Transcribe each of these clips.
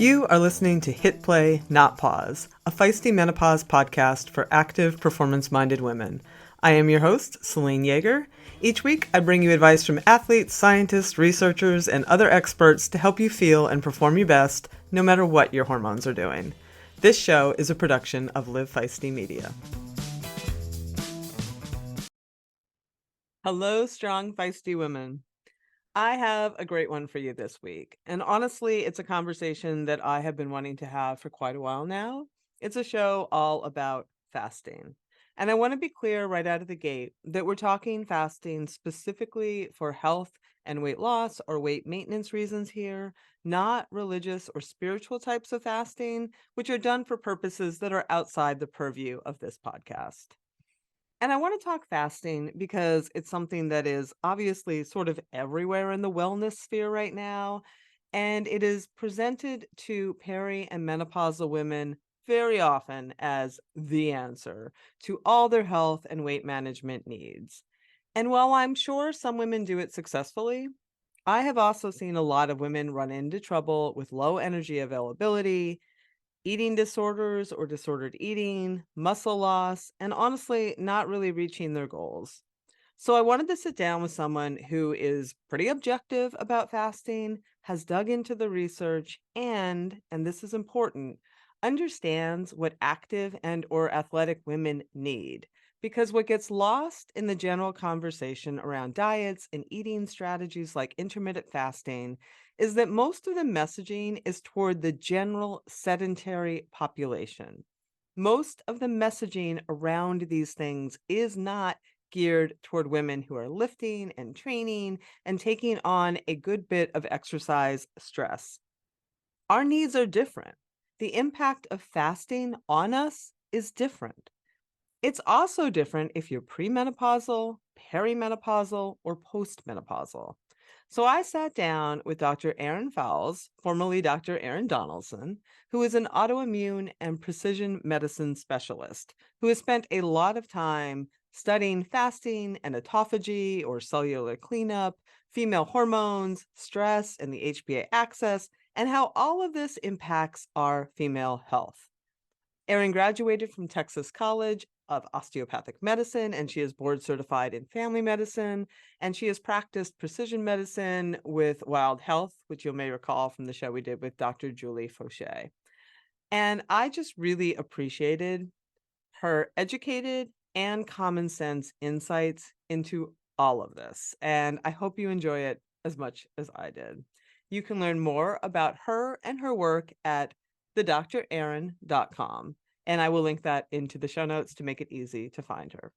You are listening to Hit Play, Not Pause, a feisty menopause podcast for active, performance-minded women. I am your host, Celine Yeager. Each week, I bring you advice from athletes, scientists, researchers, and other experts to help you feel and perform your best, no matter what your hormones are doing. This show is a production of Live Feisty Media. Hello, strong, feisty women. I have a great one for you this week. And honestly, it's a conversation that I have been wanting to have for quite a while now. It's a show all about fasting. And I want to be clear right out of the gate that we're talking fasting specifically for health and weight loss or weight maintenance reasons here, not religious or spiritual types of fasting, which are done for purposes that are outside the purview of this podcast. And I want to talk fasting because it's something that is obviously sort of everywhere in the wellness sphere right now. And it is presented to peri and menopausal women very often as the answer to all their health and weight management needs. And while I'm sure some women do it successfully, I have also seen a lot of women run into trouble with low energy availability, eating disorders or disordered eating, muscle loss, and honestly, not really reaching their goals. So I wanted to sit down with someone who is pretty objective about fasting, has dug into the research, and this is important, understands what active and or athletic women need. Because what gets lost in the general conversation around diets and eating strategies like intermittent fasting is that most of the messaging is toward the general sedentary population. Most of the messaging around these things is not geared toward women who are lifting and training and taking on a good bit of exercise stress. Our needs are different. The impact of fasting on us is different. It's also different if you're premenopausal, perimenopausal, or postmenopausal. So I sat down with Dr. Erin Faules, formerly Dr. Erin Donaldson, who is an autoimmune and precision medicine specialist who has spent a lot of time studying fasting and autophagy or cellular cleanup, female hormones, stress, and the HPA axis, and how all of this impacts our female health. Erin graduated from Texas College of Osteopathic Medicine, and she is board certified in family medicine, and she has practiced precision medicine with Wild Health, which you may recall from the show we did with Dr. Julie Fauche. And I just really appreciated her educated and common sense insights into all of this. And I hope you enjoy it as much as I did. You can learn more about her and her work at thedrerin.com. And I will link that into the show notes to make it easy to find her.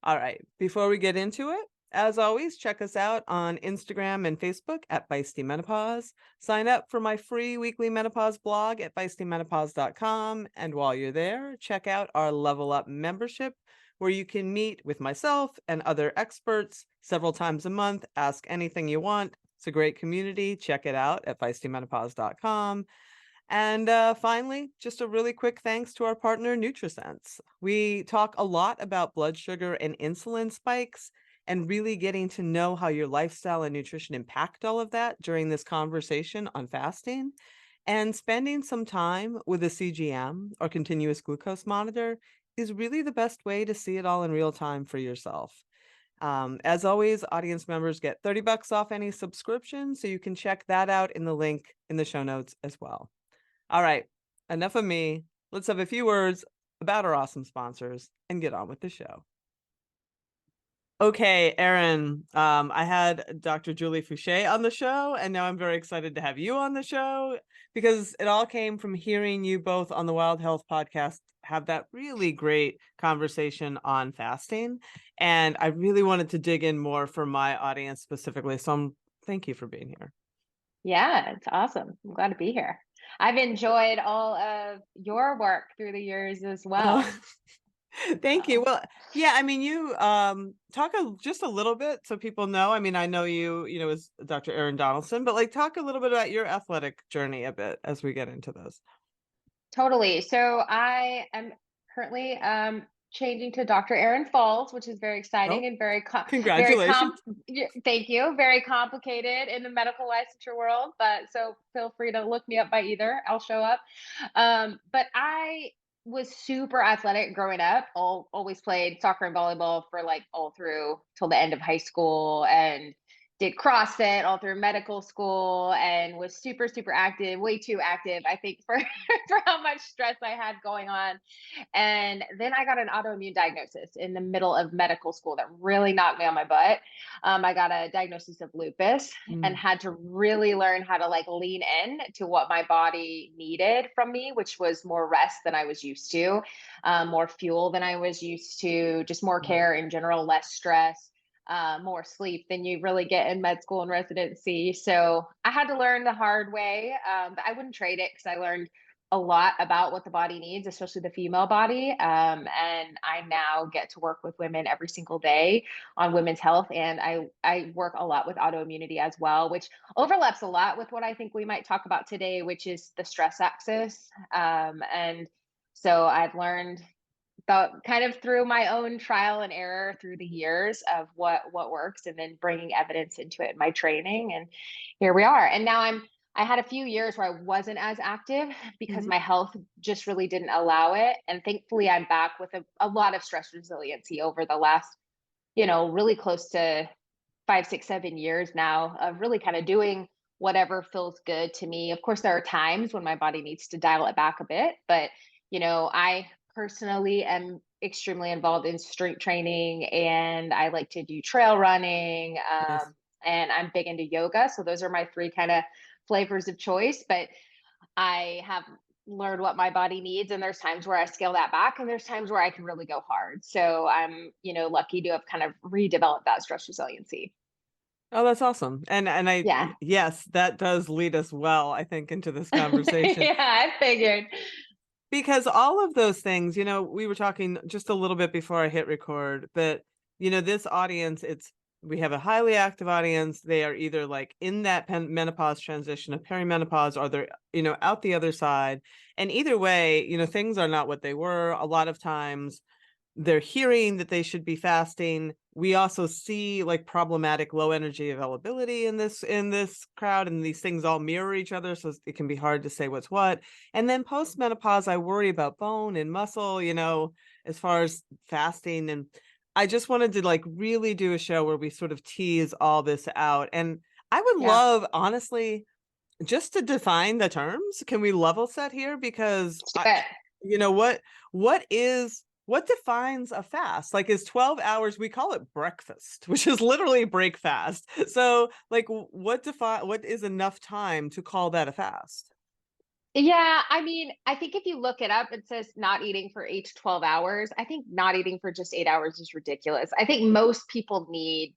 All right, before we get into it, as always, check us out on Instagram and Facebook at Feisty Menopause. Sign up for my free weekly menopause blog at feistymenopause.com. And while you're there, check out our Level Up membership, where you can meet with myself and other experts several times a month. Ask anything you want. It's a great community. Check it out at feistymenopause.com. And finally, just a really quick thanks to our partner, NutriSense. We talk a lot about blood sugar and insulin spikes and really getting to know how your lifestyle and nutrition impact all of that during this conversation on fasting. And spending some time with a CGM or continuous glucose monitor is really the best way to see it all in real time for yourself. As always, audience members get $30 off any subscription, so you can check that out in the link in the show notes as well. All right, enough of me. Let's have a few words about our awesome sponsors and get on with the show. Okay, Erin, I had Dr. Julie Fauche on the show, and now I'm very excited to have you on the show because it all came from hearing you both on the Wild Health podcast have that really great conversation on fasting. And I really wanted to dig in more for my audience specifically. So thank you for being here. Yeah, it's awesome. I'm glad to be here. I've enjoyed all of your work through the years as well. Thank you. Well, yeah, I mean, you talk just a little bit so people know. I mean, I know you as Dr. Erin Donaldson, but like talk a little bit about your athletic journey a bit as we get into this. Totally. So I am currently changing to Dr. Erin Faules, which is very exciting Oh, and very very congratulations. thank you, very complicated in the medical licensure world, but so feel free to look me up by either. I'll show up. But I was super athletic growing up. Always played soccer and volleyball for like all through till the end of high school, and did CrossFit all through medical school, and was super, super active, way too active, I think, for, for how much stress I had going on. And then I got an autoimmune diagnosis in the middle of medical school that really knocked me on my butt. I got a diagnosis of lupus and Mm, had to really learn how to like lean in to what my body needed from me, which was more rest than I was used to, more fuel than I was used to, just more mm, care in general, less stress, more sleep than you really get in med school and residency. So I had to learn the hard way, but I wouldn't trade it because I learned a lot about what the body needs, especially the female body. And I now get to work with women every single day on women's health. And I work a lot with autoimmunity as well, which overlaps a lot with what I think we might talk about today, which is the stress axis. And so I've learned kind of through my own trial and error through the years of what works, and then bringing evidence into it in my training, and here we are. And now I had a few years where I wasn't as active because mhm. my health just really didn't allow it, and thankfully I'm back with a lot of stress resiliency over the last, really close to 5, 6, 7 years now of really kind of doing whatever feels good to me. Of course, there are times when my body needs to dial it back a bit, but I personally am extremely involved in strength training, and I like to do trail running, Nice. and I'm big into yoga. So those are my three kind of flavors of choice. But I have learned what my body needs, and there's times where I scale that back, and there's times where I can really go hard. So I'm, lucky to have kind of redeveloped that stress resiliency. Oh, that's awesome. And Yeah. yes, that does lead us well, I think, into this conversation. Yeah, I figured. Because all of those things, we were talking just a little bit before I hit record, but this audience, we have a highly active audience. They are either like in that menopause transition of perimenopause, or they're, out the other side. And either way, things are not what they were. A lot of times they're hearing that they should be fasting. We also see like problematic low energy availability in this crowd, and these things all mirror each other, so it can be hard to say what's what. And then post menopause, I worry about bone and muscle, as far as fasting. And I just wanted to like really do a show where we sort of tease all this out. And I would Yeah. love, honestly, just to define the terms. Can we level set here? Because Do it. what defines a fast? Like, is 12 hours, we call it breakfast, which is literally break fast. So like, what is enough time to call that a fast? Yeah, I mean, I think if you look it up, it says not eating for 8 to 12 hours. I think not eating for just 8 hours is ridiculous. I think most people need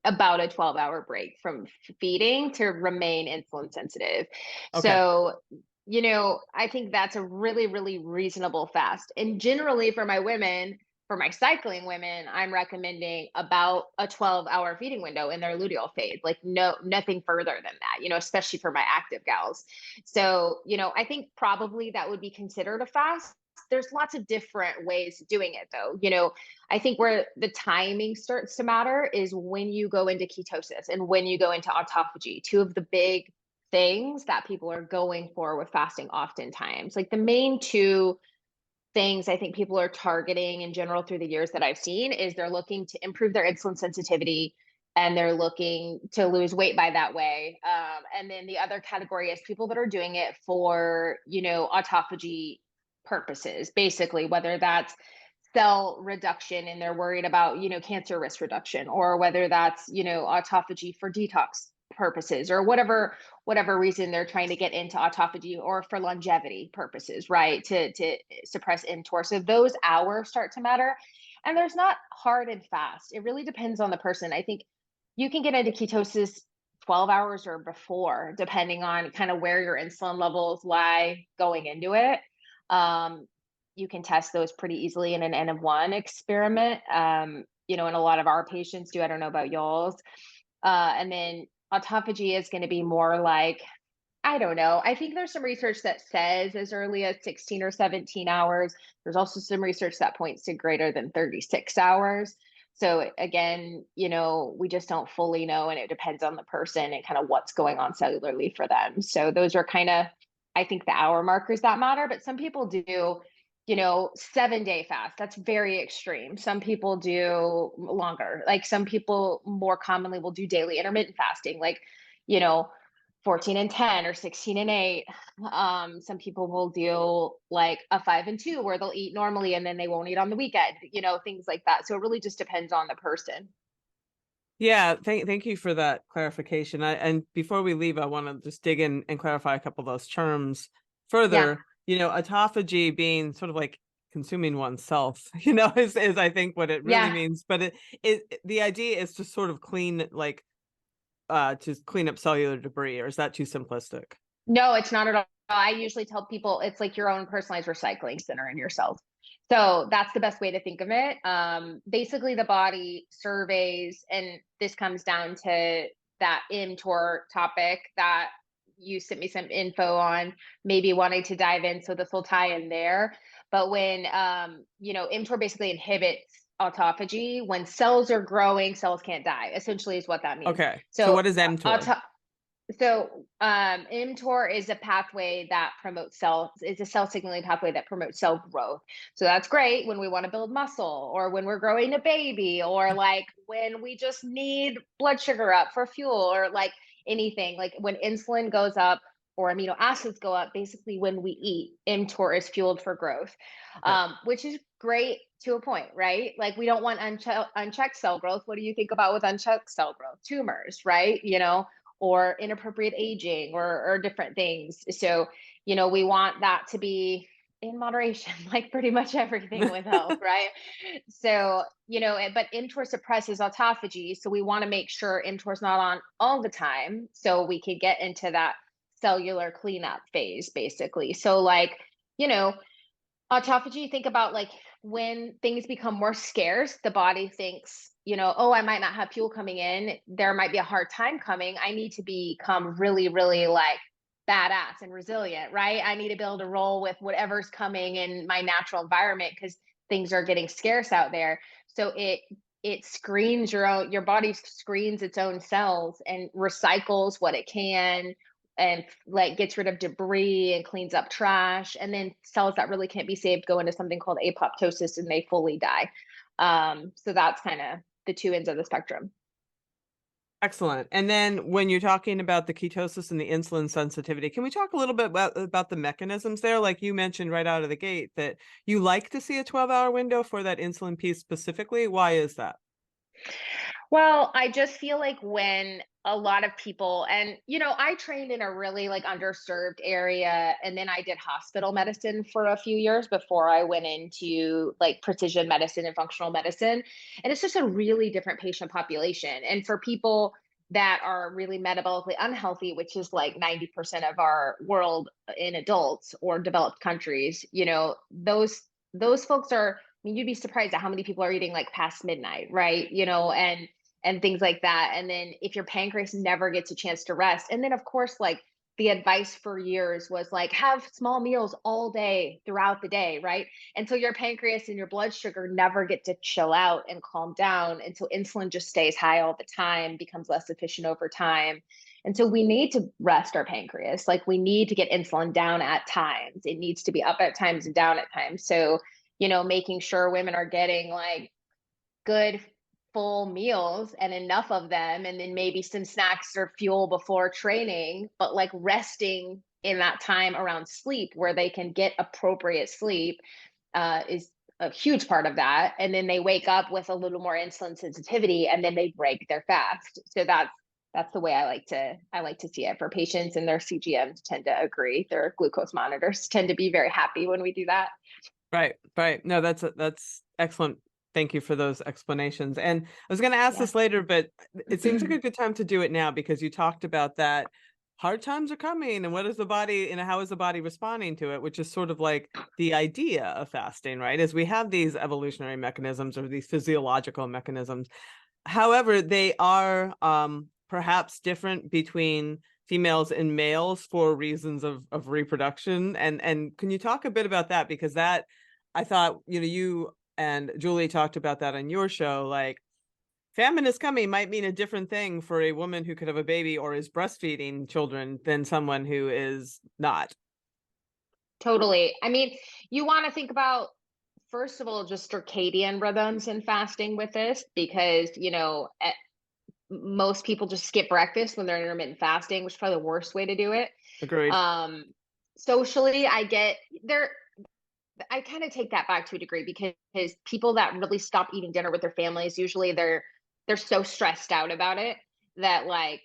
about a 12-hour break from feeding to remain insulin sensitive. Okay. So, I think that's a really, really reasonable fast. And generally for my women, for my cycling women, I'm recommending about a 12-hour feeding window in their luteal phase, like no, nothing further than that, especially for my active gals. So, I think probably that would be considered a fast. There's lots of different ways of doing it though. I think where the timing starts to matter is when you go into ketosis and when you go into autophagy, two of the big things that people are going for with fasting oftentimes. Like the main two things I think people are targeting in general through the years that I've seen is they're looking to improve their insulin sensitivity, and they're looking to lose weight by that way. And then the other category is people that are doing it for, autophagy purposes, basically, whether that's cell reduction and they're worried about, cancer risk reduction, or whether that's, autophagy for detox purposes, or whatever reason they're trying to get into autophagy, or for longevity purposes, right? To suppress mTOR. So those hours start to matter. And there's not hard and fast. It really depends on the person. I think you can get into ketosis 12 hours or before, depending on kind of where your insulin levels lie going into it. Um, you can test those pretty easily in an N of one experiment. And a lot of our patients do. I don't know about y'all's. And then autophagy is going to be more like I don't know. I think there's some research that says as early as 16 or 17 hours. There's also some research that points to greater than 36 hours. So again, we just don't fully know, and it depends on the person and kind of what's going on cellularly for them. So those are kind of, I think, the hour markers that matter. But some people do, 7-day fast. That's very extreme. Some people do longer. Like some people more commonly will do daily intermittent fasting, like, you know, 14 and 10 or 16 and 8. Some people will do like a 5 and 2 where they'll eat normally and then they won't eat on the weekend, things like that. So it really just depends on the person. Yeah, thank you for that clarification. And before we leave, I want to just dig in and clarify a couple of those terms Yeah. further. Autophagy being sort of like consuming oneself, is I think what it really Yeah. means. But the idea is to sort of to clean up cellular debris, or is that too simplistic? No, it's not at all. I usually tell people it's like your own personalized recycling center in your cells. So that's the best way to think of it. Basically, the body surveys, and this comes down to that mTOR topic that you sent me some info on, maybe wanting to dive in. So this will tie in there. But when, mTOR basically inhibits autophagy, when cells are growing, cells can't die, essentially, is what that means. Okay. So So, what is mTOR? mTOR is a pathway that promotes it's a cell signaling pathway that promotes cell growth. So that's great when we want to build muscle, or when we're growing a baby, or like when we just need blood sugar up for fuel, or like anything, like when insulin goes up or amino acids go up, basically when we eat, mTOR is fueled for growth, Okay. which is great to a point, right? Like we don't want unchecked cell growth. What do you think about with unchecked cell growth? Tumors, right? Or inappropriate aging, or different things. So, we want that to be in moderation, like pretty much everything with health, right? So, but mTOR suppresses autophagy. So we want to make sure mTOR is not on all the time so we could get into that cellular cleanup phase, basically. So, like, you know, autophagy, think about like when things become more scarce, the body thinks, oh, I might not have fuel coming in. There might be a hard time coming. I need to become really, really like badass and resilient, right? I need to be able to roll with whatever's coming in my natural environment because things are getting scarce out there. So it screens your body screens its own cells and recycles what it can, and like gets rid of debris and cleans up trash, and then cells that really can't be saved go into something called apoptosis and they fully die. So that's kind of the two ends of the spectrum. Excellent. And then when you're talking about the ketosis and the insulin sensitivity, can we talk a little bit about the mechanisms there? Like you mentioned right out of the gate that you like to see a 12-hour window for that insulin piece specifically. Why is that? Well, I just feel like when a lot of people, and I trained in a really like underserved area, and then I did hospital medicine for a few years before I went into like precision medicine and functional medicine. And it's just a really different patient population. And for people that are really metabolically unhealthy, which is like 90% of our world in adults or developed countries, those folks are, I mean, you'd be surprised at how many people are eating like past midnight, right? And things like that. And then if your pancreas never gets a chance to rest, and then of course, like the advice for years was like have small meals all day throughout the day, right? And so your pancreas and your blood sugar never get to chill out and calm down. And so insulin just stays high all the time, becomes less efficient over time. And so we need to rest our pancreas. Like we need to get insulin down at times. It needs to be up at times and down at times. So, making sure women are getting like good full meals and enough of them, and then maybe some snacks or fuel before training, but like resting in that time around sleep where they can get appropriate sleep, is a huge part of that. And then they wake up with a little more insulin sensitivity and then they break their fast. So that's the way I like to see it for patients, and their CGMs tend to agree. Their glucose monitors tend to be very happy when we do that. Right, right. No, that's excellent. Thank you for those explanations. And I was going to ask Yeah. this later, but it seems like a good time to do it now because you talked about that hard times are coming and what is the body and how is the body responding to it, which is sort of like the idea of fasting, right? As we have these evolutionary mechanisms or these physiological mechanisms. However, they are perhaps different between females and males for reasons of reproduction. And can you talk a bit about that? Because that, I thought, you and Julie talked about that on your show, like famine is coming might mean a different thing for a woman who could have a baby or is breastfeeding children than someone who is not. Totally. I mean, you want to think about, first of all, just circadian rhythms and fasting with this, because, most people just skip breakfast when they're intermittent fasting, which is probably the worst way to do it. Agreed. Um, Socially, I get there. I kind of take that back to a degree, because people that really stop eating dinner with their families, usually they're so stressed out about it that, like,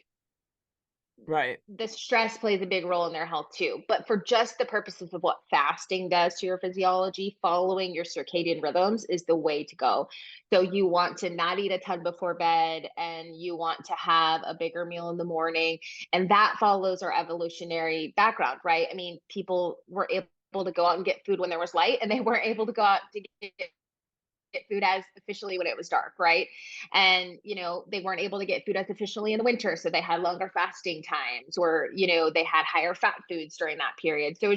Right. the stress plays a big role in their health too. But for just the purposes of what fasting does to your physiology, following your circadian rhythms is the way to go. So you want to not eat a ton before bed, and you want to have a bigger meal in the morning. And that follows our evolutionary background, right? I mean, people were able to go out and get food when there was light, and they weren't able to go out to get food as efficiently when it was dark, right? And, they weren't able to get food as efficiently in the winter. So they had longer fasting times, or, they had higher fat foods during that period. So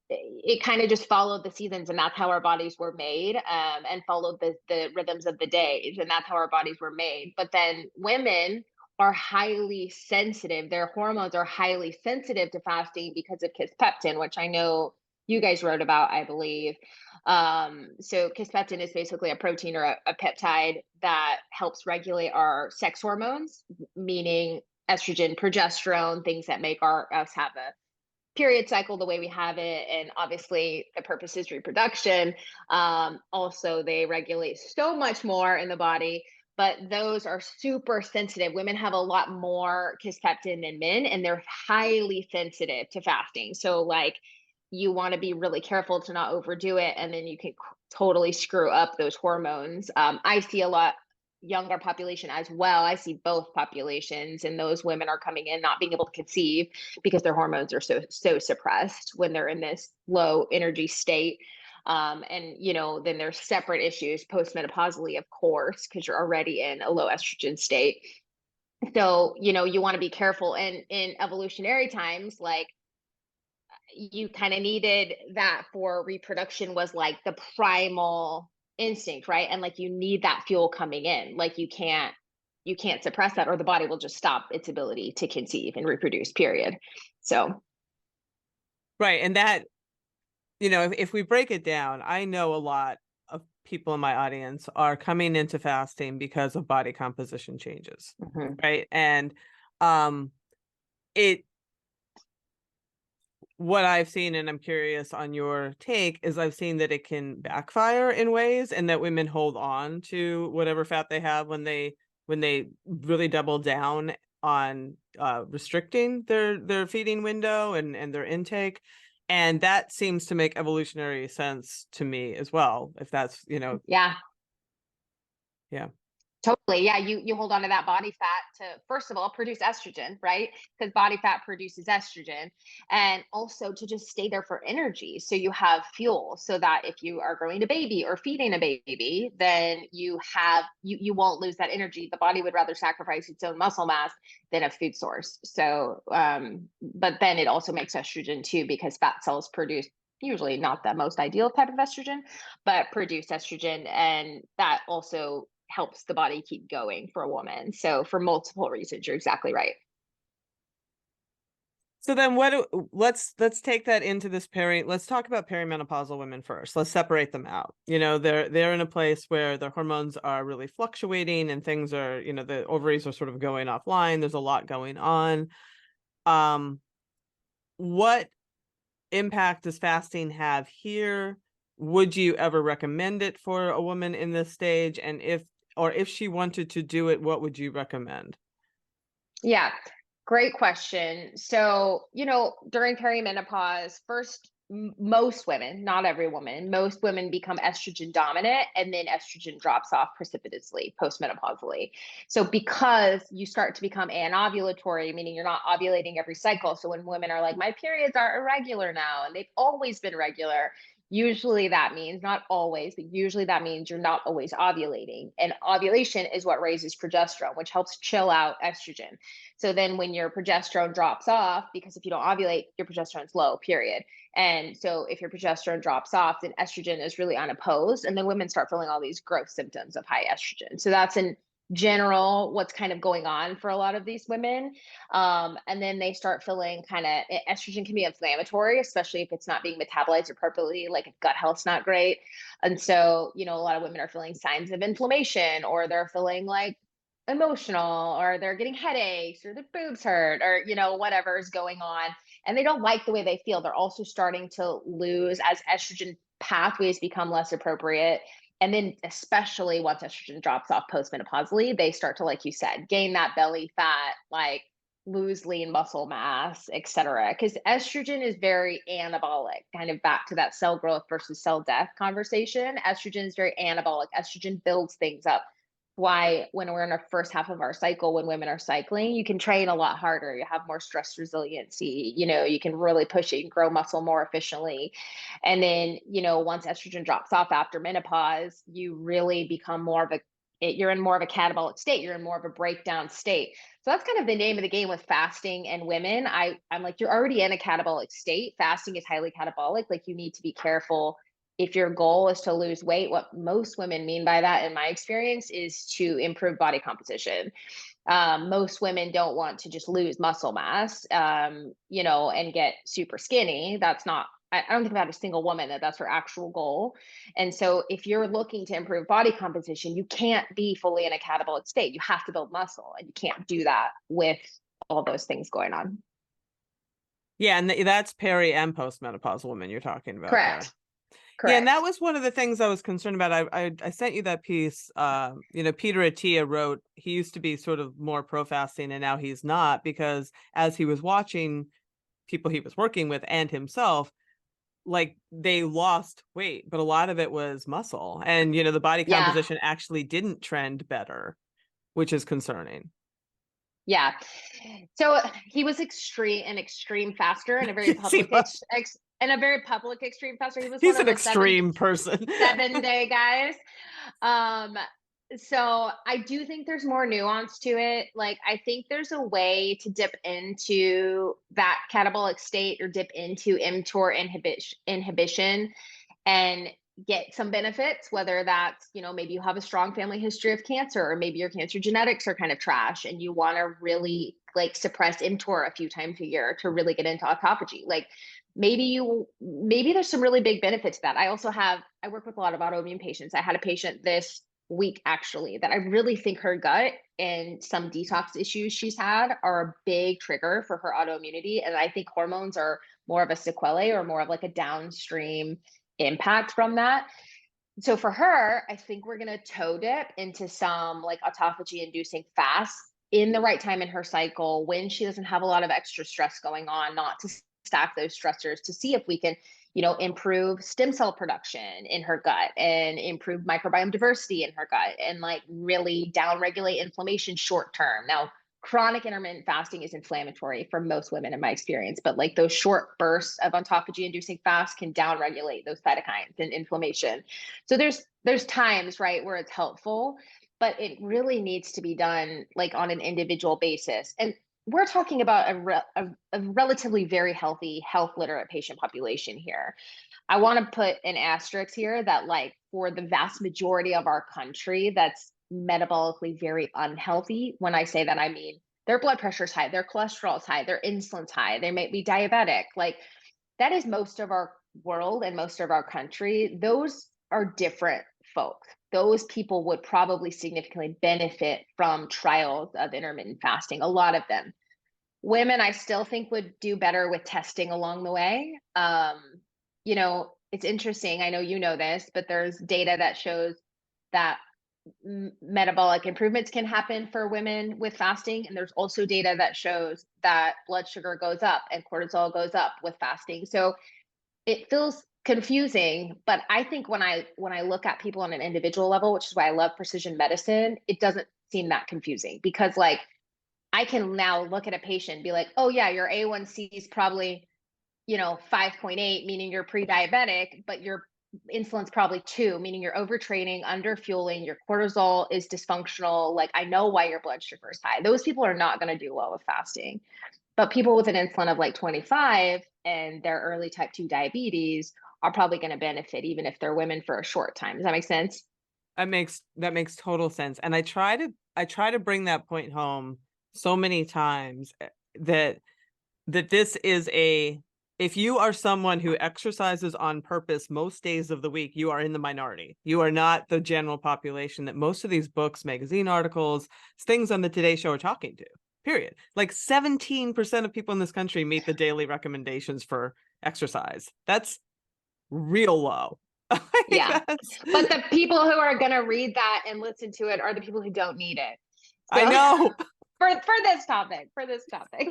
it kind of just followed the seasons, and that's how our bodies were made, and followed the rhythms of the days. And that's how our bodies were made. But then women are highly sensitive. Their hormones are highly sensitive to fasting because of kisspeptin, which I know you guys wrote about, I believe. So kisspeptin is basically a protein or a peptide that helps regulate our sex hormones, meaning estrogen, progesterone, things that make us have a period cycle the way we have it. And obviously the purpose is reproduction. Also, they regulate so much more in the body, but those are super sensitive. Women have a lot more kisspeptin than men, and they're highly sensitive to fasting. So, like, you want to be really careful to not overdo it, and then you can totally screw up those hormones. I see a lot younger population as well. I see both populations, and those women are coming in not being able to conceive because their hormones are so suppressed when they're in this low energy state. And then there's separate issues postmenopausally, of course, because you're already in a low estrogen state. So you want to be careful. And in evolutionary times, like, you kind of needed that for reproduction, was like the primal instinct, right? And like, you need that fuel coming in. Like, you can't suppress that, or the body will just stop its ability to conceive and reproduce, period. So Right. And that, if we break it down, I know a lot of people in my audience are coming into fasting because of body composition changes. mhm. Right. And um it what I've seen, and I'm curious on your take, is I've seen that it can backfire in ways, and that women hold on to whatever fat they have when they really double down on restricting their feeding window and their intake. And that seems to make evolutionary sense to me as well. If that's, Yeah. yeah. Totally. Yeah. You hold on to that body fat to, first of all, produce estrogen, right? Because body fat produces estrogen, and also to just stay there for energy. So you have fuel, so that if you are growing a baby or feeding a baby, then you won't lose that energy. The body would rather sacrifice its own muscle mass than a food source. So, but then it also makes estrogen too, because fat cells produce, usually not the most ideal type of estrogen, but produce estrogen. And that also helps the body keep going for a woman. So for multiple reasons, you're exactly right. So then let's take that into this let's talk about perimenopausal women first. Let's separate them out. They're in a place where their hormones are really fluctuating, and things are, the ovaries are sort of going offline. There's a lot going on. Um, what impact does fasting have here? Would you ever recommend it for a woman in this stage? And if she wanted to do it, what would you recommend? Yeah, great question. So, during perimenopause, first, most women, not every woman, most women become estrogen dominant, and then estrogen drops off precipitously postmenopausally. So, because you start to become anovulatory, meaning you're not ovulating every cycle. So, when women are like, my periods are irregular now, and they've always been regular, Usually that means, not always, but usually that means you're not always ovulating. And ovulation is what raises progesterone, which helps chill out estrogen. So then when your progesterone drops off, because if you don't ovulate, your progesterone's low, period. And so if your progesterone drops off, then estrogen is really unopposed. And then women start feeling all these growth symptoms of high estrogen. So that's in general what's kind of going on for a lot of these women. And then they start feeling kind of, estrogen can be inflammatory, especially if it's not being metabolized appropriately, like if gut health's not great. And so, a lot of women are feeling signs of inflammation, or they're feeling like emotional, or they're getting headaches, or their boobs hurt, or, whatever is going on. And they don't like the way they feel. They're also starting to lose as estrogen pathways become less appropriate. And then, especially once estrogen drops off postmenopausally, they start to, like you said, gain that belly fat, like lose lean muscle mass, et cetera. Because estrogen is very anabolic, kind of back to that cell growth versus cell death conversation. Estrogen is very anabolic. Estrogen builds things up. Why, when we're in our first half of our cycle, when women are cycling, you can train a lot harder. You have more stress resiliency. You can really push it and grow muscle more efficiently. And then, once estrogen drops off after menopause, you really become you're in more of a catabolic state. You're in more of a breakdown state. So that's kind of the name of the game with fasting and women. I'm like, you're already in a catabolic state. Fasting is highly catabolic. Like, you need to be careful. If your goal is to lose weight, what most women mean by that, in my experience, is to improve body composition. Most women don't want to just lose muscle mass, and get super skinny. That's not, I don't think I've had a single woman that's her actual goal. And so if you're looking to improve body composition, you can't be fully in a catabolic state. You have to build muscle, and you can't do that with all those things going on. Yeah, and that's peri and postmenopausal women you're talking about there. Correct. Yeah, and that Correct. was one of the things I was concerned about. I sent you that piece. Peter Attia wrote, he used to be sort of more pro fasting, and now he's not, because as he was watching people he was working with and himself, like, they lost weight, but a lot of it was muscle, and the body Yeah. composition actually didn't trend better, which is concerning. Yeah. So he was an extreme faster, and a very Yes, he public was. and a very public extreme faster. He was one He's of an the extreme person. 7 day guys. Um, so I do think there's more nuance to it. Like, I think there's a way to dip into that catabolic state, or dip into mTOR inhibition and get some benefits, whether that's, maybe you have a strong family history of cancer, or maybe your cancer genetics are kind of trash and you want to really like suppress mTOR a few times a year to really get into autophagy. Like, maybe there's some really big benefits to that. I work with a lot of autoimmune patients. I had a patient this week, actually, that I really think her gut and some detox issues she's had are a big trigger for her autoimmunity. And I think hormones are more of a sequelae, or more of like a downstream impact from that. So for her, I think we're going to toe dip into some like autophagy inducing fasts in the right time in her cycle, when she doesn't have a lot of extra stress going on, not to stack those stressors, to see if we can, improve stem cell production in her gut, and improve microbiome diversity in her gut, and like really down regulate inflammation short term. Now, chronic intermittent fasting is inflammatory for most women, in my experience, but like those short bursts of autophagy inducing fast can down regulate those cytokines and inflammation. So there's times, right, where it's helpful, but it really needs to be done like on an individual basis. And we're talking about a relatively very healthy, health literate patient population here. I want to put an asterisk here that, like, for the vast majority of our country that's metabolically very unhealthy. When I say that, I mean their blood pressure's high, their cholesterol's high, their insulin's high, they may be diabetic. Like, that is most of our world and most of our country. Those are different folks. Those people would probably significantly benefit from trials of intermittent fasting, a lot of them. Women, I still think, would do better with testing along the way. It's interesting. I know you know this, but there's data that shows that metabolic improvements can happen for women with fasting. And there's also data that shows that blood sugar goes up and cortisol goes up with fasting. So it feels confusing, but I think when I look at people on an individual level, which is why I love precision medicine, it doesn't seem that confusing, because like I can now look at a patient and be like, oh yeah, your A1C is probably, 5.8, meaning you're pre-diabetic, but your insulin's probably 2, meaning you're overtraining, underfueling, your cortisol is dysfunctional. Like, I know why your blood sugar is high. Those people are not going to do well with fasting. But people with an insulin of like 25 and their early type 2 diabetes are probably going to benefit even if they're women for a short time. Does that make sense? That makes total sense. And I try to bring that point home so many times, that this is a if you are someone who exercises on purpose most days of the week, you are in the minority. You are not the general population that most of these books, magazine articles, things on the Today Show are talking to. Period. Like 17% of people in this country meet the daily recommendations for exercise. That's real low. Like, Yeah. But the people who are going to read that and listen to it are the people who don't need it. I So know. for this topic.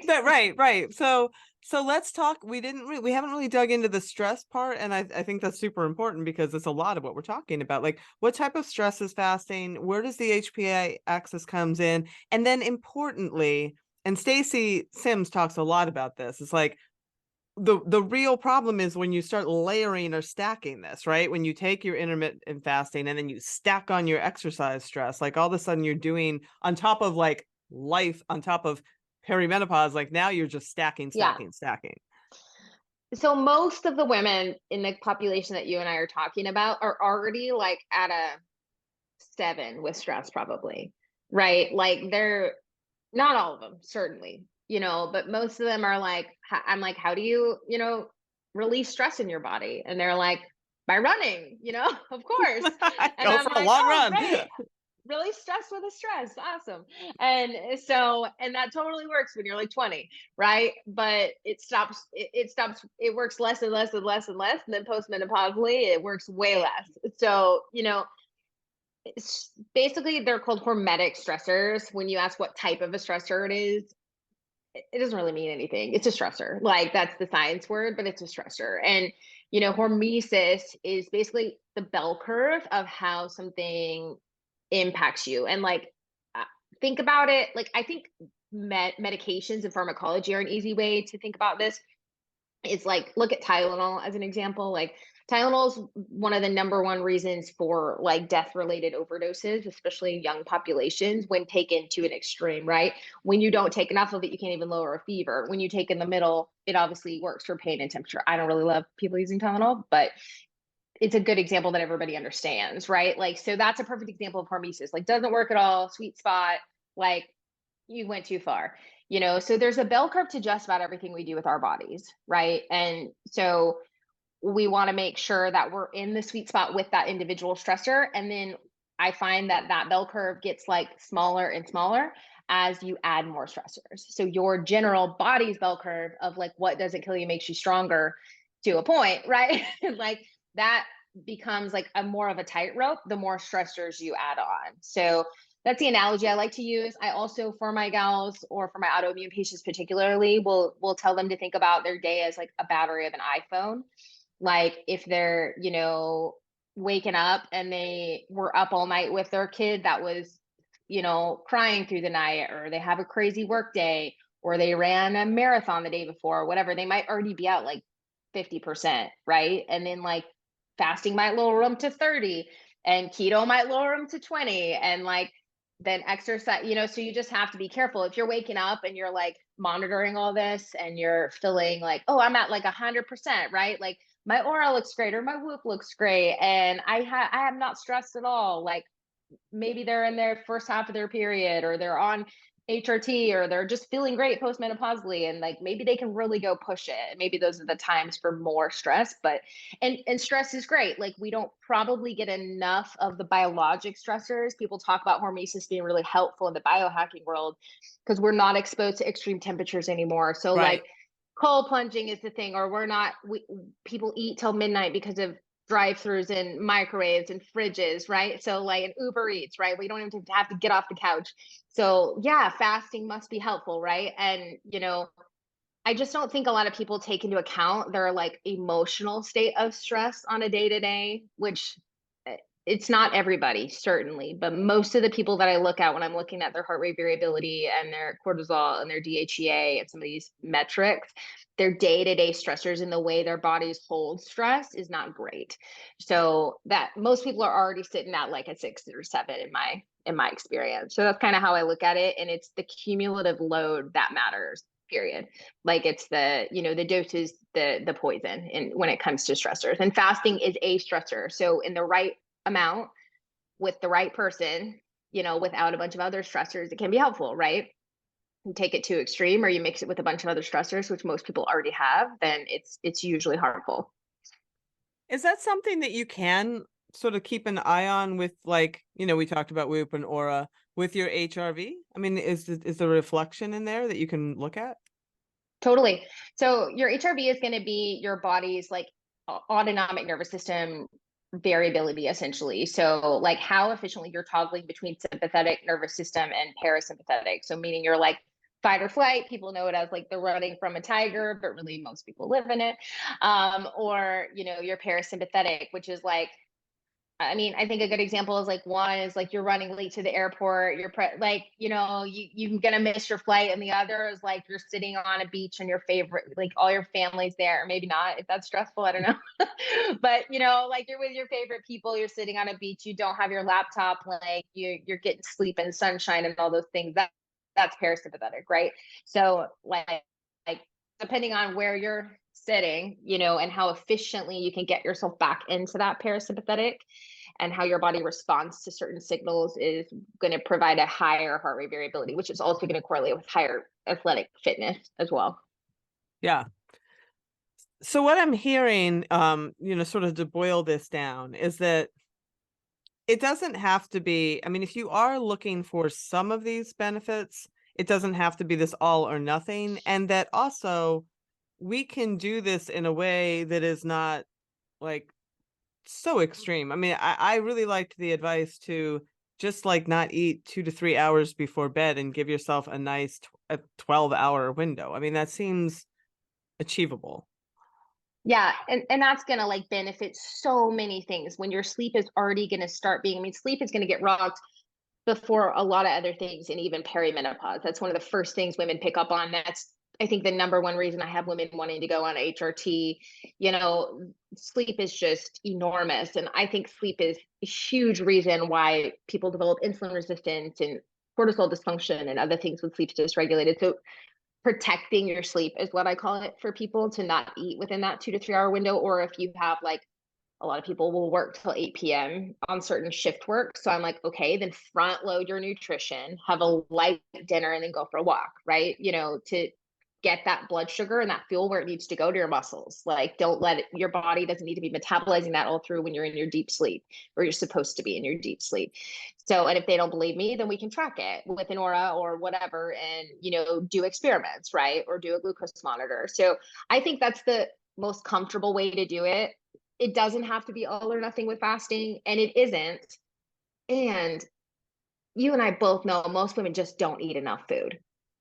That right. So let's talk. We haven't really dug into the stress part, and I think that's super important because it's a lot of what we're talking about. Like, what type of stress is fasting? Where does the HPA axis comes in? And then importantly, and Stacy Sims talks a lot about this. It's like the real problem is when you start layering or stacking this, right? When you take your intermittent fasting and then you stack on your exercise stress, like all of a sudden you're doing on top of like life, on top of perimenopause, like now you're just stacking, Yeah. stacking, stacking. So most of the women in the population that you and I are talking about are already like at a 7 with stress, probably, right? Like, they're not all of them, certainly, but most of them are like, I'm like, how do you, release stress in your body? And they're like, by running, of course. And Go I'm for a like, long oh, run. great. Really stress with a stress. Awesome. And that totally works when you're like 20, right? But it works less and less and less and less. And then postmenopausally, it works way less. So, basically they're called hormetic stressors. When you ask what type of a stressor it is, it doesn't really mean anything. It's a stressor. Like, that's the science word, but it's a stressor. And hormesis is basically the bell curve of how something impacts you. And like, uh, think about it. Like, I think medications and pharmacology are an easy way to think about this. It's like, look at Tylenol as an example. Like, Tylenol is one of the number one reasons for like death related overdoses, especially in young populations when taken to an extreme, right? When you don't take enough of it, you can't even lower a fever. When you take in the middle, it obviously works for pain and temperature. I don't really love people using Tylenol, but it's a good example that everybody understands, right? Like, so that's a perfect example of hormesis. Like, doesn't work at all, sweet spot, like, you went too far. So there's a bell curve to just about everything we do with our bodies, right? And so we want to make sure that we're in the sweet spot with that individual stressor. And then I find that that bell curve gets like smaller and smaller as you add more stressors. So your general body's bell curve of like what doesn't kill you makes you stronger to a point, right? Like, that becomes like a more of a tightrope the more stressors you add on. So that's the analogy I like to use. I also, for my gals or for my autoimmune patients particularly, will tell them to think about their day as like a battery of an iPhone. Like, if they're, waking up and they were up all night with their kid that was, crying through the night, or they have a crazy work day, or they ran a marathon the day before, whatever, they might already be at like 50%, right? And then like fasting might lower them to 30, and keto might lower them to 20, and like, then exercise, so you just have to be careful. If you're waking up and you're like monitoring all this and you're feeling like, oh, I'm at like 100%, right? Like, my aura looks great, or my whoop looks great, and I am not stressed at all. Like, maybe they're in their first half of their period, or they're on HRT, or they're just feeling great postmenopausally, and like, maybe they can really go push it. Maybe those are the times for more stress. But and stress is great. Like, we don't probably get enough of the biologic stressors. People talk about hormesis being really helpful in the biohacking world because we're not exposed to extreme temperatures anymore. So like, Right. cold plunging is the thing, or people eat till midnight because of drive-throughs and microwaves and fridges, right? So like, an Uber Eats, right? We don't even have to get off the couch. So yeah, fasting must be helpful, right? And I just don't think a lot of people take into account their like emotional state of stress on a day to day, which it's not everybody, certainly, but most of the people that I look at when I'm looking at their heart rate variability and their cortisol and their DHEA and some of these metrics, their day-to-day stressors and the way their bodies hold stress is not great. So that most people are already sitting at like a 6 or 7 in my experience. So that's kind of how I look at it. And it's the cumulative load that matters, period. Like it's the, the dose is the poison and when it comes to stressors. And fasting is a stressor. So in the right amount with the right person, without a bunch of other stressors, it can be helpful, right? You take it too extreme or you mix it with a bunch of other stressors, which most people already have, then it's usually harmful. Is that something that you can sort of keep an eye on with, like, we talked about Whoop and Aura with your HRV? I mean, is the reflection in there that you can look at? Totally. So your HRV is going to be your body's like autonomic nervous system variability, essentially. So like how efficiently you're toggling between sympathetic nervous system and parasympathetic. So meaning you're like fight or flight. People know it as like the running from a tiger, but really most people live in it. Or, your parasympathetic, which is like, I mean, I think a good example is like one is like you're running late to the airport, like, you're gonna miss your flight, and the other is like you're sitting on a beach and your favorite, like all your family's there, or maybe not if that's stressful, I don't know. But like you're with your favorite people, you're sitting on a beach, you don't have your laptop, like you're getting sleep and sunshine and all those things. That's parasympathetic, right? So like depending on where you're sitting, and how efficiently you can get yourself back into that parasympathetic and how your body responds to certain signals is going to provide a higher heart rate variability, which is also going to correlate with higher athletic fitness as well. Yeah. So what I'm hearing, sort of to boil this down, is that it doesn't have to be, I mean, if you are looking for some of these benefits, it doesn't have to be this all or nothing. And that also we can do this in a way that is not like so extreme. I mean, I really liked the advice to just like not eat 2 to 3 hours before bed and give yourself a nice 12-hour window. I mean, that seems achievable. Yeah, and that's gonna like benefit so many things when your sleep is already gonna start being. I mean, sleep is gonna get rocked before a lot of other things, and even perimenopause. That's one of the first things women pick up on. That's, I think, the number one reason I have women wanting to go on HRT. Sleep is just enormous, and I think sleep is a huge reason why people develop insulin resistance and cortisol dysfunction and other things with sleep dysregulated. So protecting your sleep is what I call it for people to not eat within that 2 to 3 hour window. Or if you have like a lot of people will work till 8 p.m. on certain shift work. So I'm like, okay, then front load your nutrition, have a light dinner, and then go for a walk, right? To get that blood sugar and that fuel where it needs to go to your muscles. Like, don't let it, your body doesn't need to be metabolizing that all through when you're in your deep sleep, or you're supposed to be in your deep sleep. So, and if they don't believe me, then we can track it with an aura or whatever and, do experiments, right? Or do a glucose monitor. So I think that's the most comfortable way to do it. It doesn't have to be all or nothing with fasting, and it isn't. And you and I both know most women just don't eat enough food.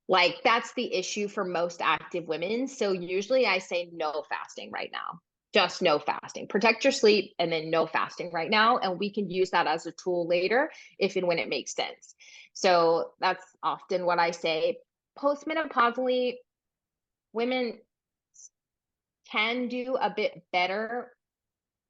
Like that's the issue for most active women. So usually I say no fasting right now. Just no fasting. Protect your sleep and then no fasting right now. And we can use that as a tool later if and when it makes sense. So that's often what I say. Postmenopausally, women can do a bit better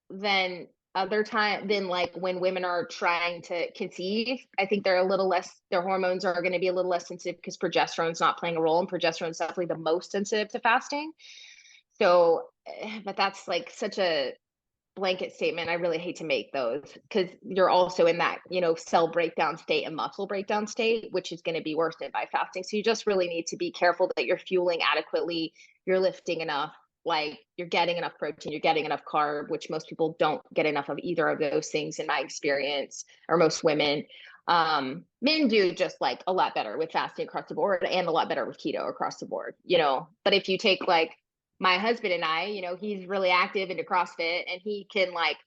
than other time than like when women are trying to conceive. I think they're a little less, their hormones are going to be a little less sensitive because progesterone's not playing a role, and progesterone is definitely the most sensitive to fasting. So but that's like such a blanket statement. I really hate to make those because you're also in that, cell breakdown state and muscle breakdown state, which is going to be worsened by fasting. So you just really need to be careful that you're fueling adequately, you're lifting enough, like you're getting enough protein, you're getting enough carb, which most people don't get enough of either of those things in my experience, or most women. Men do just like a lot better with fasting across the board and a lot better with keto across the board, but if you take like my husband and I, he's really active into CrossFit, and he can like,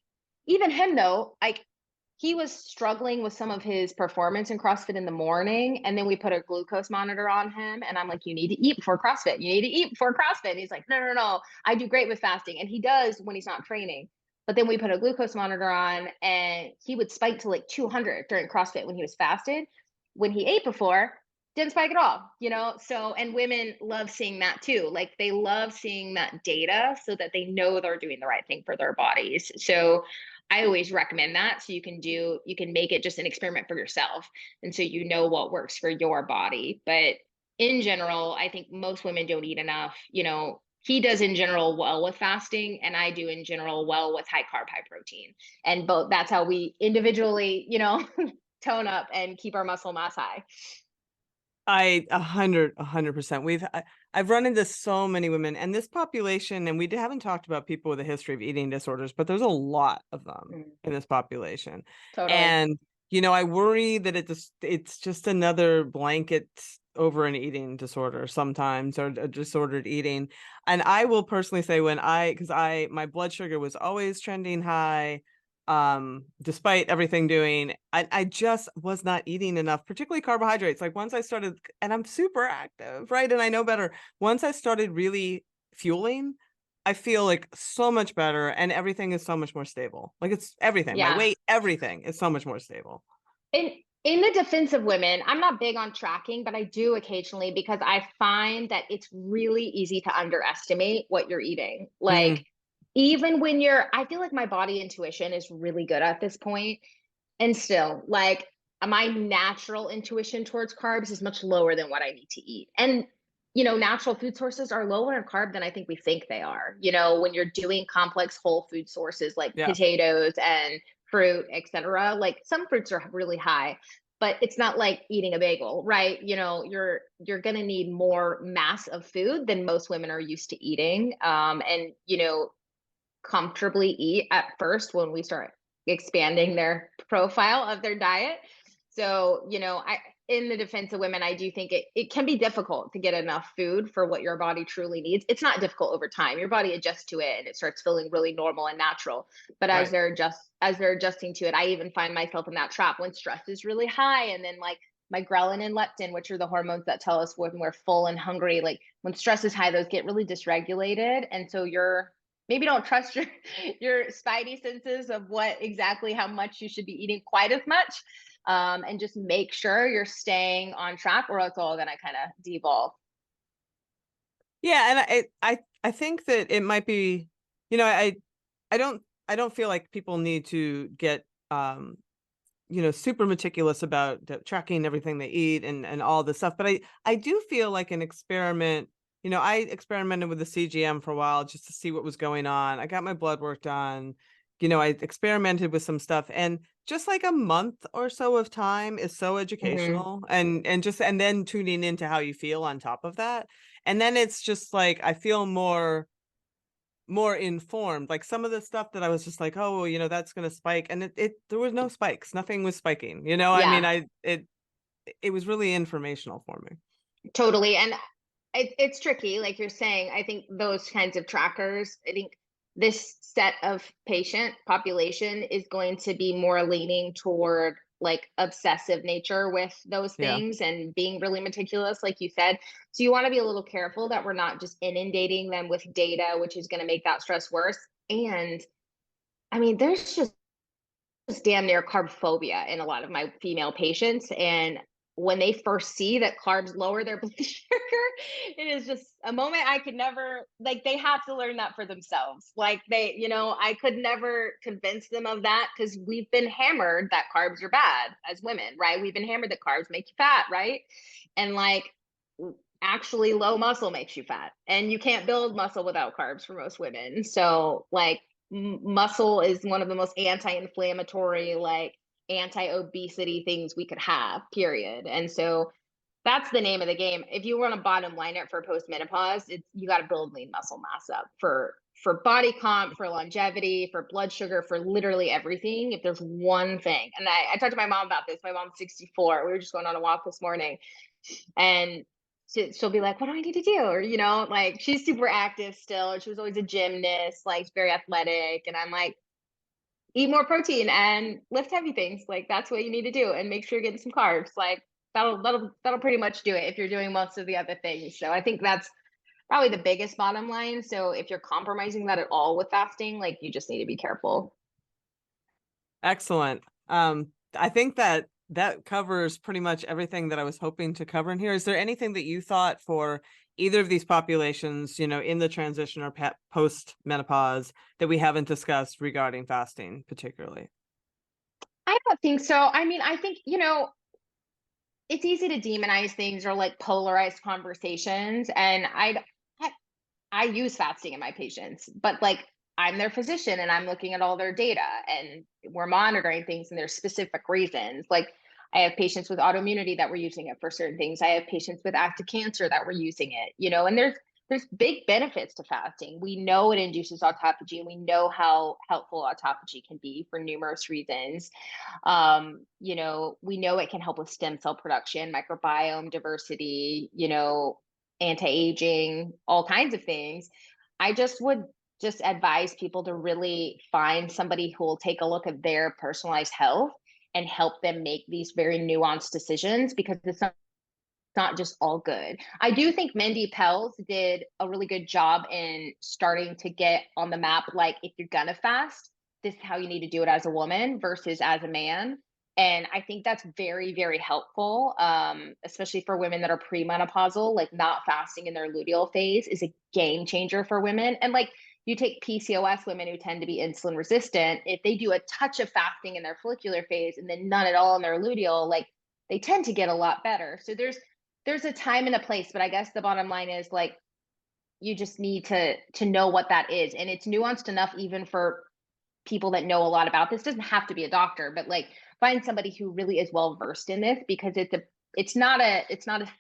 even him though, like he was struggling with some of his performance in CrossFit in the morning. And then we put a glucose monitor on him, and I'm like, you need to eat before CrossFit. You need to eat before CrossFit. And he's like, no, I do great with fasting. And he does when he's not training. But then we put a glucose monitor on and he would spike to like 200 during CrossFit when he was fasted. When he ate before, didn't spike at all, you know? So, and women love seeing that too. Like they love seeing that data so that they know they're doing the right thing for their bodies. So, I always recommend that. So you can make it just an experiment for yourself. And so you know what works for your body. But in general, I think most women don't eat enough. You know, he does in general well with fasting, and I do in general well with high carb, high protein. And both that's how we individually, you know, tone up and keep our muscle mass high. A hundred percent. I've run into so many women and this population, and we haven't talked about people with a history of eating disorders, but there's a lot of them Mm, in this population. totally. And, I worry that it's just another blanket over an eating disorder sometimes, or a disordered eating. And I will personally say because my blood sugar was always trending high, despite everything doing, I just was not eating enough, particularly carbohydrates. Like once I started, and I'm super active, right? And I know better. Once I started really fueling, I feel like so much better, and everything is so much more stable. Like it's everything, my Yeah. weight, everything is so much more stable. In the defense of women, I'm not big on tracking, but I do occasionally because I find that it's really easy to underestimate what you're eating. Like Mm, even when I feel like my body intuition is really good at this point. And still, like my natural intuition towards carbs is much lower than what I need to eat. And you know, natural food sources are lower in carb than I think we think they are. You know, when you're doing complex whole food sources like yeah. potatoes and fruit, etc. Like some fruits are really high, but it's not like eating a bagel, right? You know, you're gonna need more mass of food than most women are used to eating. And you know, comfortably eat at first when we start expanding their profile of their diet. So, you know, in the defense of women, I do think it can be difficult to get enough food for what your body truly needs. It's not difficult over time. Your body adjusts to it and it starts feeling really normal and natural. But Right. as they're adjusting to it, I even find myself in that trap when stress is really high and then like my ghrelin and leptin, which are the hormones that tell us when we're full and hungry, like when stress is high, those get really dysregulated. And so you're maybe don't trust your your spidey senses of what exactly how much you should be eating quite as much, and just make sure you're staying on track or it's all going to kind of devolve. Yeah, and I think that it might be, you know, I don't I don't feel like people need to get super meticulous about tracking everything they eat and all this stuff. But I do feel like an experiment. I experimented with the CGM for a while just to see what was going on. I got my blood work done. I experimented with some stuff, and just like a month or so of time is so Hmm. educational, and then tuning into how you feel on top of that. And then it's just like I feel more informed. Like some of the stuff that I was just like, oh, well, that's going to spike. And it there was no spikes. Nothing was spiking. I mean, Yeah, it was really informational for me. totally. And it's tricky, like you're saying. I think those kinds of trackers, I think this set of patient population is going to be more leaning toward like obsessive nature with those Yeah. things and being really meticulous, like you said. So you want to be a little careful that we're not just inundating them with data, which is going to make that stress worse. And I mean, there's just damn near carb phobia in a lot of my female patients. And when they first see that carbs lower their blood sugar, it is just a moment I could never, like, they have to learn that for themselves. Like, you know, I could never convince them of that because we've been hammered that carbs are bad as women, right? We've been hammered that carbs make you fat, right? And like, actually, low muscle makes you fat, and you can't build muscle without carbs for most women. So, like, muscle is one of the most anti-inflammatory, like anti-obesity things we could have, period. And so that's the name of the game. If you want to bottom line it for post-menopause, it's you got to build lean muscle mass up for body comp, for longevity, for blood sugar, for literally everything. If there's one thing, and I talked to my mom about this. My mom's 64. We were just going on a walk this morning, and she'll be like, what do I need to do? Or, you know, like she's super active still. She was always a gymnast, like very athletic. And I'm like, eat more protein and lift heavy things. Like that's what you need to do. And make sure you're getting some carbs. Like that'll pretty much do it if you're doing most of the other things. So I think probably the biggest bottom line. So if you're compromising that at all with fasting, like you just need to be careful. Excellent. I think that covers pretty much everything that I was hoping to cover in here. Is there anything that you thought for either of these populations, in the transition or post menopause, that we haven't discussed regarding fasting particularly? I don't think so. I mean, I think, it's easy to demonize things or like polarize conversations. And I I use fasting in my patients, but like I'm their physician and I'm looking at all their data and we're monitoring things and there's specific reasons. Like I have patients with autoimmunity that were using it for certain things. I have patients with active cancer that were using it, and there's big benefits to fasting. We know it induces autophagy and we know how helpful autophagy can be for numerous reasons. We know it can help with stem cell production, microbiome diversity, anti-aging, all kinds of things. I just would just advise people to really find somebody who will take a look at their personalized health and help them make these very nuanced decisions, because it's not just all good. I do think Mindy Pels did a really good job in starting to get on the map. Like, if you're gonna fast, this is how you need to do it as a woman versus as a man. And I think that's very, very helpful, especially for women that are premenopausal. Like, not fasting in their luteal phase is a game changer for women. And like, you take PCOS women who tend to be insulin resistant, if they do a touch of fasting in their follicular phase and then none at all in their luteal, like they tend to get a lot better. So there's a time and a place, but I guess the bottom line is like you just need to know what that is, and it's nuanced enough even for people that know a lot about this. Doesn't have to be a doctor, but like find somebody who really is well versed in this, because it's not a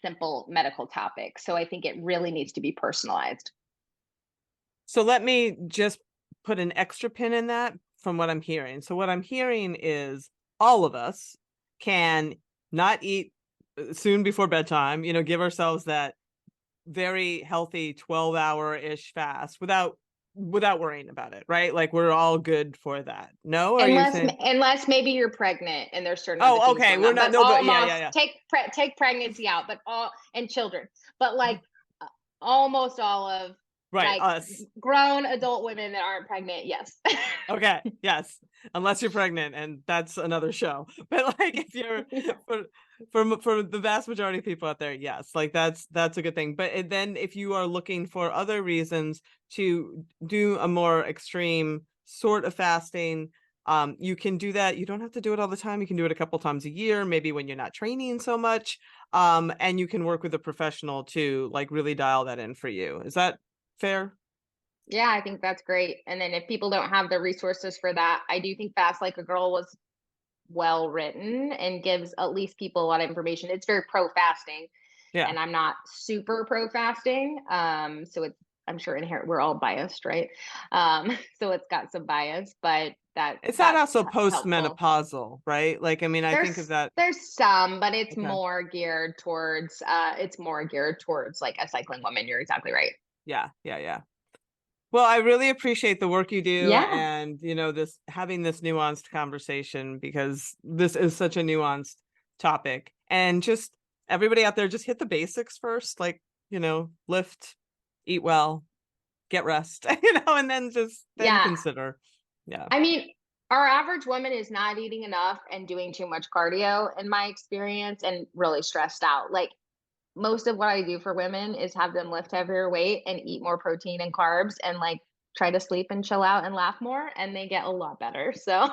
simple medical topic. So I think it really needs to be personalized. So let me just put an extra pin in that from what I'm hearing. So what I'm hearing is all of us can not eat soon before bedtime, give ourselves that very healthy 12-hour-ish fast without worrying about it, right? Like we're all good for that. No? Are you saying? Unless maybe you're pregnant and there's certain other Oh, things okay. going We're on, not, but no, but yeah, yeah, almost yeah. take pregnancy out, but all and children, but like almost all of Right. like Us. grown adult women that aren't pregnant. Yes. Okay. Yes. Unless you're pregnant, and that's another show. But like if you're Yeah. for the vast majority of people out there, yes, like that's a good thing. But then if you are looking for other reasons to do a more extreme sort of fasting, you can do that. You don't have to do it all the time. You can do it a couple times a year, maybe when you're not training so much. And you can work with a professional to like really dial that in for you. Is that fair? Yeah, I think that's great. And then if people don't have the resources for that, I do think Fast Like a Girl was well written and gives at least people a lot of information. It's very pro fasting, Yeah. and I'm not super pro fasting. So it's, I'm sure inherent we're all biased, right? So it's got some bias, but It's not that's also helpful. post-menopausal, right? Like, I mean, I think of that. There's some, but it's Okay. more geared towards like a cycling woman. You're exactly right. Yeah, yeah, yeah. Well, I really appreciate the work you do Yeah. and, this having this nuanced conversation, because this is such a nuanced topic. And just everybody out there, just hit the basics first, like, lift, eat well, get rest, and then Yeah. consider. Yeah. I mean, our average woman is not eating enough and doing too much cardio, in my experience, and really stressed out. Like, most of what I do for women is have them lift heavier weight and eat more protein and carbs and like try to sleep and chill out and laugh more, and they get a lot better. So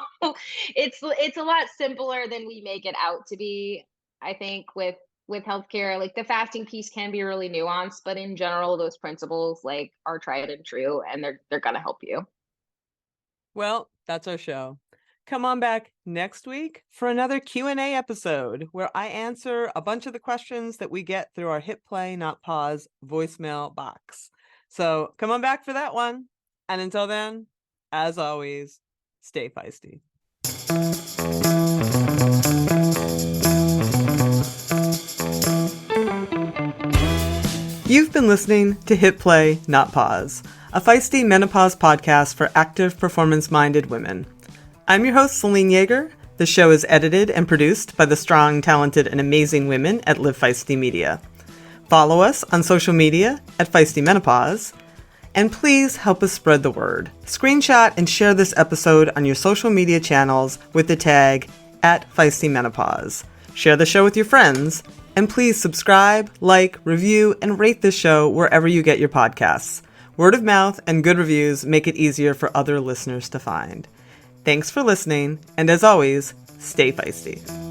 it's a lot simpler than we make it out to be. I think with healthcare, like the fasting piece can be really nuanced, but in general, those principles like are tried and true, and they're gonna help you. Well, that's our show. Come on back next week for another Q&A episode where I answer a bunch of the questions that we get through our Hit Play Not Pause voicemail box. So come on back for that one. And until then, as always, stay feisty. You've been listening to Hit Play Not Pause, a feisty menopause podcast for active, performance-minded women. I'm your host, Celine Yeager. The show is edited and produced by the strong, talented, and amazing women at Live Feisty Media. Follow us on social media at Feisty Menopause. And please help us spread the word. Screenshot and share this episode on your social media channels with the tag at Feisty Menopause. Share the show with your friends. And please subscribe, like, review, and rate this show wherever you get your podcasts. Word of mouth and good reviews make it easier for other listeners to find. Thanks for listening, and as always, stay feisty.